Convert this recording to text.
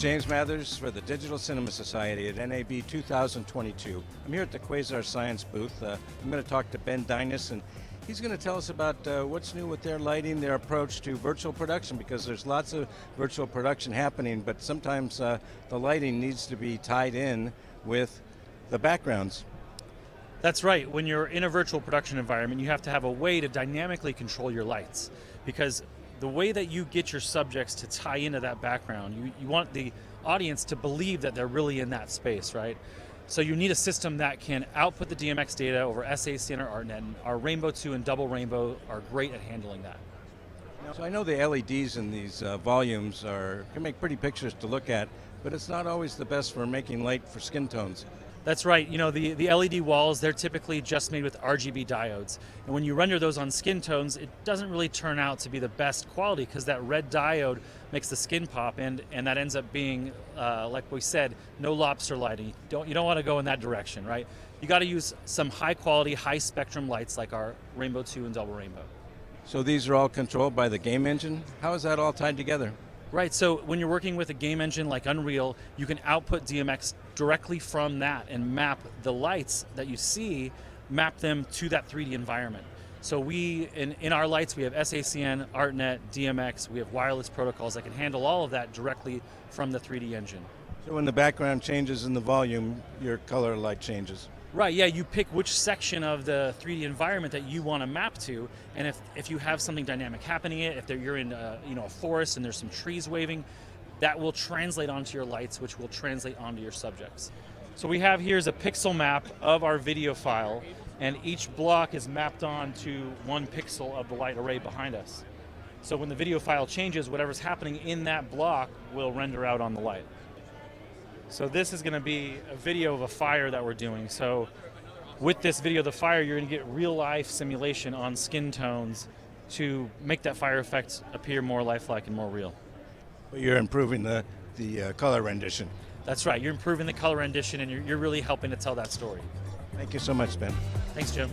James Mathers for the Digital Cinema Society at NAB 2022. I'm here at the Quasar Science booth. I'm going to talk to Ben Dynice, and he's going to tell us about what's new with their lighting, their approach to virtual production, because there's lots of virtual production happening, but sometimes the lighting needs to be tied in with the backgrounds. That's right. When you're in a virtual production environment, you have to have a way to dynamically control your lights, because the way that you get your subjects to tie into that background, you want the audience to believe that they're really in that space, right? So you need a system that can output the DMX data over SACN or ArtNet, and our Rainbow 2 and Double Rainbow are great at handling that. So I know the LEDs in these volumes can make pretty pictures to look at, but it's not always the best for making light for skin tones. That's right. You know, the LED walls, they're typically just made with RGB diodes. And when you render those on skin tones, it doesn't really turn out to be the best quality, because that red diode makes the skin pop, and that ends up being, like we said, no lobster lighting. You don't want to go in that direction, right? You got to use some high quality, high spectrum lights like our Rainbow 2 and Double Rainbow. So these are all controlled by the game engine? How is that all tied together? Right, so when you're working with a game engine like Unreal, you can output DMX directly from that and map the lights that you see, map them to that 3D environment. So we, in our lights, we have SACN, ArtNet, DMX, we have wireless protocols that can handle all of that directly from the 3D engine. So when the background changes in the volume, your color light changes? Right, yeah, you pick which section of the 3D environment that you want to map to, and if you have something dynamic happening, if you're in a forest and there's some trees waving, that will translate onto your lights, which will translate onto your subjects. So we have here is a pixel map of our video file, and each block is mapped on to one pixel of the light array behind us. So when the video file changes, whatever's happening in that block will render out on the light. So this is going to be a video of a fire that we're doing. So with this video of the fire, you're going to get real life simulation on skin tones to make that fire effect appear more lifelike and more real. But you're improving the color rendition. That's right. You're improving the color rendition, and you're really helping to tell that story. Thank you so much, Ben. Thanks, Jim.